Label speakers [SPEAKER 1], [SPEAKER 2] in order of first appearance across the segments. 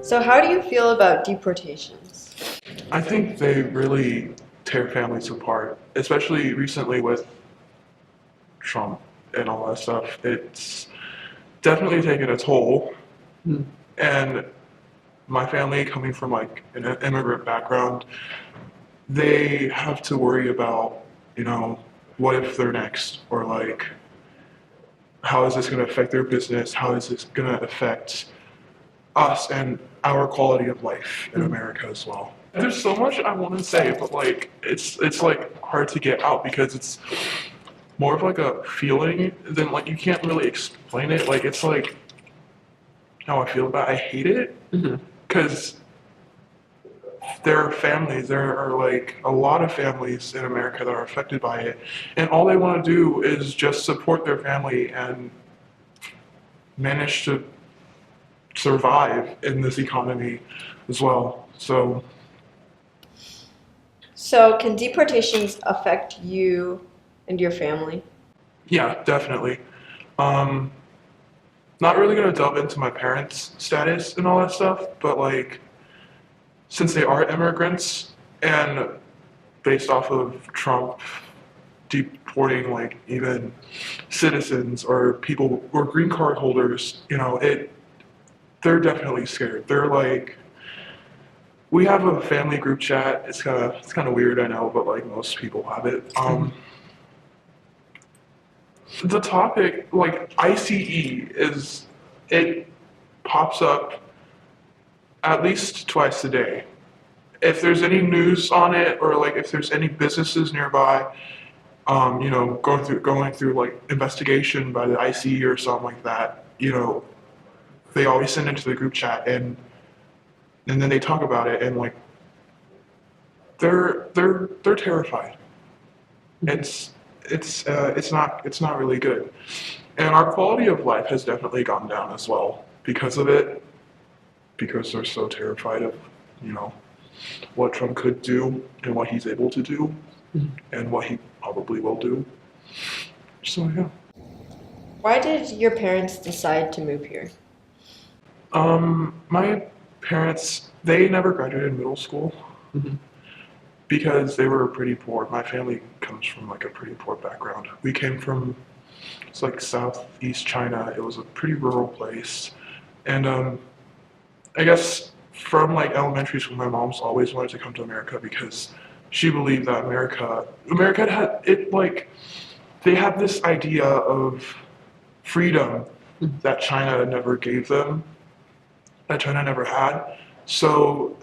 [SPEAKER 1] So, how do you feel about deportations?
[SPEAKER 2] I think they really tear families apart, especially recently with Trump and all that stuff. It's definitely taken a toll. And my family, coming from like an immigrant background, they have to worry about, you know, what if they're next? Or like, how is this going to affect their business? How is this going to affect us and our quality of life in America as well? There's so much I want to say, but like it's like hard to get out because it's more of like a feeling than like you can't really explain it. Like it's like how I feel about it. I hate it because there are families, there are like a lot of families in America that are affected by it, and all they want to do is just support their family and manage to survive in this economy as well.
[SPEAKER 1] So, can deportations affect you and your family?
[SPEAKER 2] Yeah, definitely. Um, Not really gonna delve into my parents' status and all that stuff, but like since they are immigrants and based off of Trump deporting like even citizens or people or green card holders, they're definitely scared. They're like we have a family group chat. It's kind of weird, I know, but like most people have it. The topic like ICE is it pops up at least twice a day. If there's any news on it or like if there's any businesses nearby, going through like investigation by the IC or something like that, they always send it to the group chat and then they talk about it and like they're terrified. It's not really good. And our quality of life has definitely gone down as well because of it, because they're so terrified of, you know, what Trump could do and what he's able to do and what he probably will do. So yeah.
[SPEAKER 1] Why did your parents decide to move here?
[SPEAKER 2] My parents, they never graduated middle school because they were pretty poor. My family comes from like a pretty poor background. We came from it's like southeast China. It was a pretty rural place, and I guess from like elementary school, my mom's always wanted to come to America because she believed that America had it like they had this idea of freedom that China never gave them, that China never had. So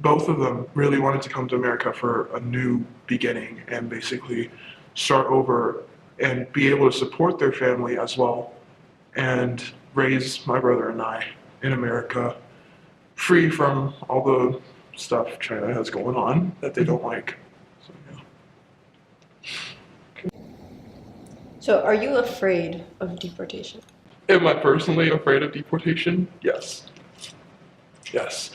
[SPEAKER 2] both of them really wanted to come to America for a new beginning and basically start over and be able to support their family as well and raise my brother and I in America free from all the stuff China has going on that they don't like. So, yeah.
[SPEAKER 1] So, are you afraid of deportation?
[SPEAKER 2] Am I personally afraid of deportation? Yes. Yes.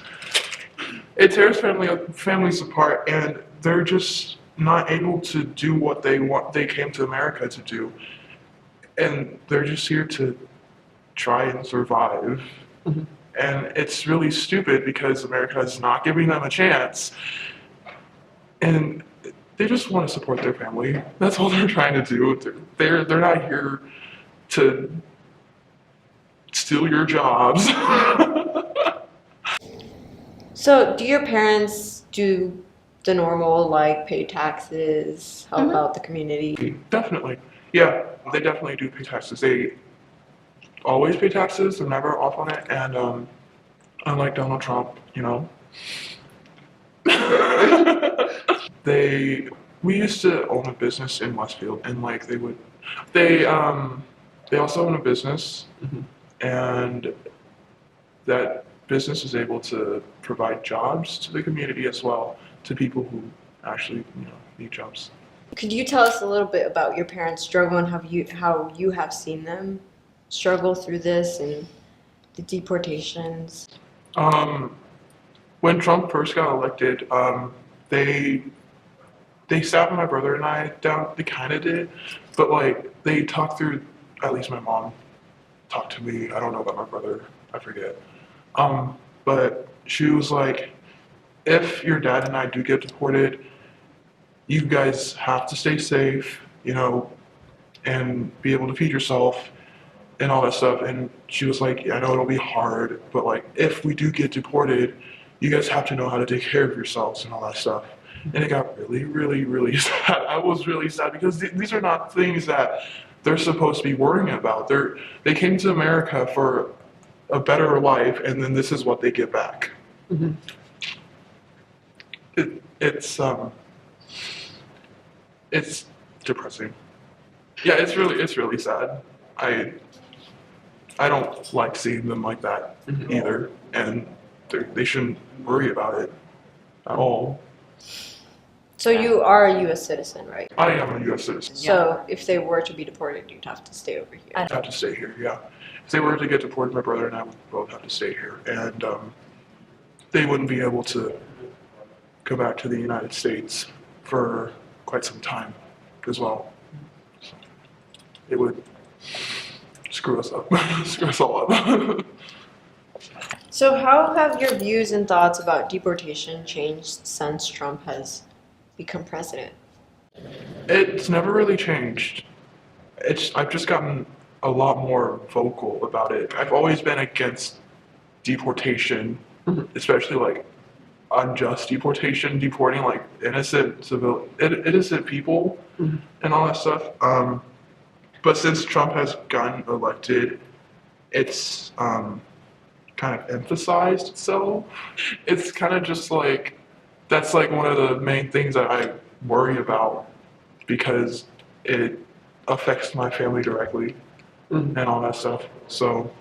[SPEAKER 2] It tears families apart, and they're just not able to do what they want. They came to America to do, and they're just here to try and survive. And it's really stupid because America is not giving them a chance, and they just want to support their family. That's all they're trying to do. They're not here to steal your jobs.
[SPEAKER 1] So, do your parents do the normal, like pay taxes, help out the community?
[SPEAKER 2] Definitely. Yeah, they definitely do pay taxes. They always pay taxes. They're never off on it. And unlike Donald Trump, they we used to own a business in Westfield, and like they also own a business, and that business is able to provide jobs to the community as well to people who actually need jobs.
[SPEAKER 1] Could you tell us a little bit about your parents' struggle and how you have seen them struggle through this and the deportations?
[SPEAKER 2] Um, when Trump first got elected, they they sat my brother and I down. They kind of did, but like they talked through. At least my mom talked to me. I don't know about my brother. I forget. Um, but she was like, if your dad and I do get deported, you guys have to stay safe, and be able to feed yourself and all that stuff. And she was like, yeah, I know it'll be hard, but like if we do get deported, you guys have to know how to take care of yourselves and all that stuff. And it got really, really, really sad. I was really sad because these are not things that they're supposed to be worrying about. They came to America for a better life, and then this is what they get back.
[SPEAKER 3] Mm-hmm.
[SPEAKER 2] It's depressing. Yeah, it's really sad. I don't like seeing them like that either, and they shouldn't worry about it at all.
[SPEAKER 1] So you are a U.S. citizen, right?
[SPEAKER 2] I am a U.S. citizen.
[SPEAKER 1] So if they were to be deported, you'd have to stay over here.
[SPEAKER 2] I have to stay here, yeah. If they were to get deported, my brother and I would both have to stay here, and they wouldn't be able to go back to the United States for quite some time as well. So it would screw us up, screw us all up.
[SPEAKER 1] So how have your views and thoughts about deportation changed since Trump has become president?
[SPEAKER 2] It's never really changed. I've just gotten a lot more vocal about it. I've always been against deportation, especially like unjust deportation, deporting like innocent people and all that stuff. But since Trump has gotten elected, it's kind of emphasized itself. It's kind of just like that's like one of the main things that I worry about because it affects my family directly and all that stuff. So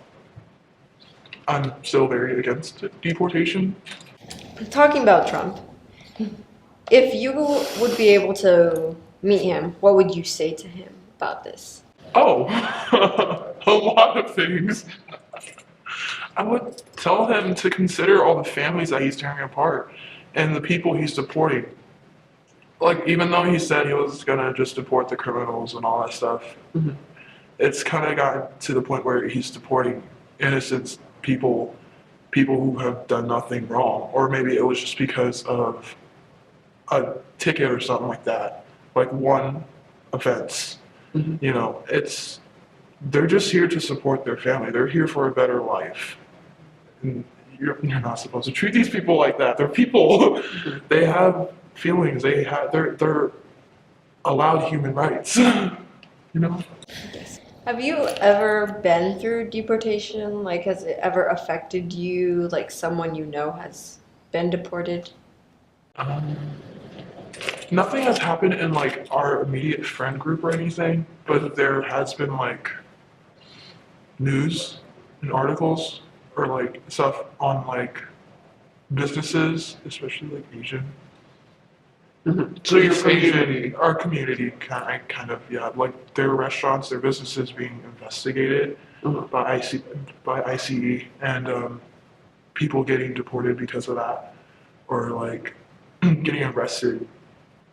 [SPEAKER 2] I'm still very against deportation.
[SPEAKER 1] Talking about Trump, if you would be able to meet him, what would you say to him about this?
[SPEAKER 2] Oh, a lot of things. I would tell him to consider all the families that he's tearing apart and the people he's deporting. Like, even though he said he was gonna just deport the criminals and all that stuff, it's kind of gotten to the point where he's deporting innocent people who have done nothing wrong, or maybe it was just because of a ticket or something like that, like one offense. They're just here to support their family. They're here for a better life. And you're not supposed to treat these people like that. They're people. They have feelings. They're allowed human rights.
[SPEAKER 1] Have you ever been through deportation? Like, has it ever affected you? Like, someone you know has been deported?
[SPEAKER 2] Nothing has happened in like our immediate friend group or anything, but there has been like news and articles or like stuff on like businesses, especially like Asian.
[SPEAKER 3] So your community.
[SPEAKER 2] Asian, our community kind of, yeah, like their restaurants, their businesses being investigated by ICE, and people getting deported because of that, or like getting arrested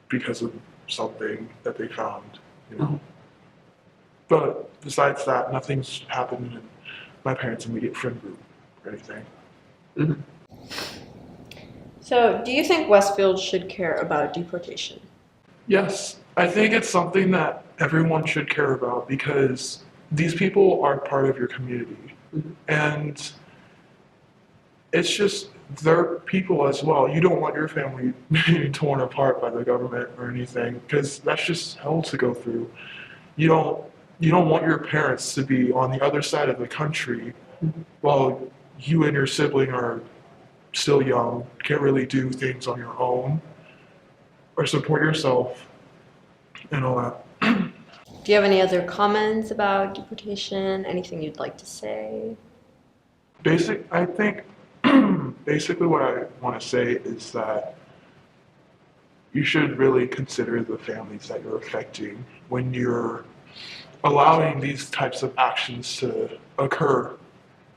[SPEAKER 2] because of something that they found. But besides that, nothing's happened in my parents' immediate friend group or anything.
[SPEAKER 1] So, do you think Westfield should care about deportation?
[SPEAKER 2] Yes, I think it's something that everyone should care about because these people are part of your community. And it's just, they're people as well. You don't want your family being torn apart by the government or anything because that's just hell to go through. You don't want your parents to be on the other side of the country while you and your sibling are still young, can't really do things on your own or support yourself and all that.
[SPEAKER 1] Do you have any other comments about deportation? Anything you'd like to say?
[SPEAKER 2] I think basically what I want to say is that you should really consider the families that you're affecting when you're allowing these types of actions to occur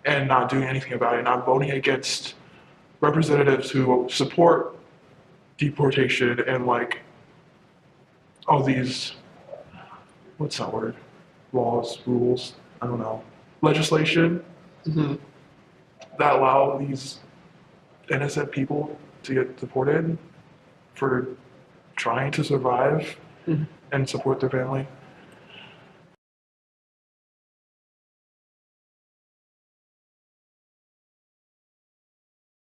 [SPEAKER 2] and not doing anything about it, not voting against representatives who support deportation and like all these, what's that word? Laws, rules, I don't know, legislation that allow these innocent people to get deported for trying to survive and support their family.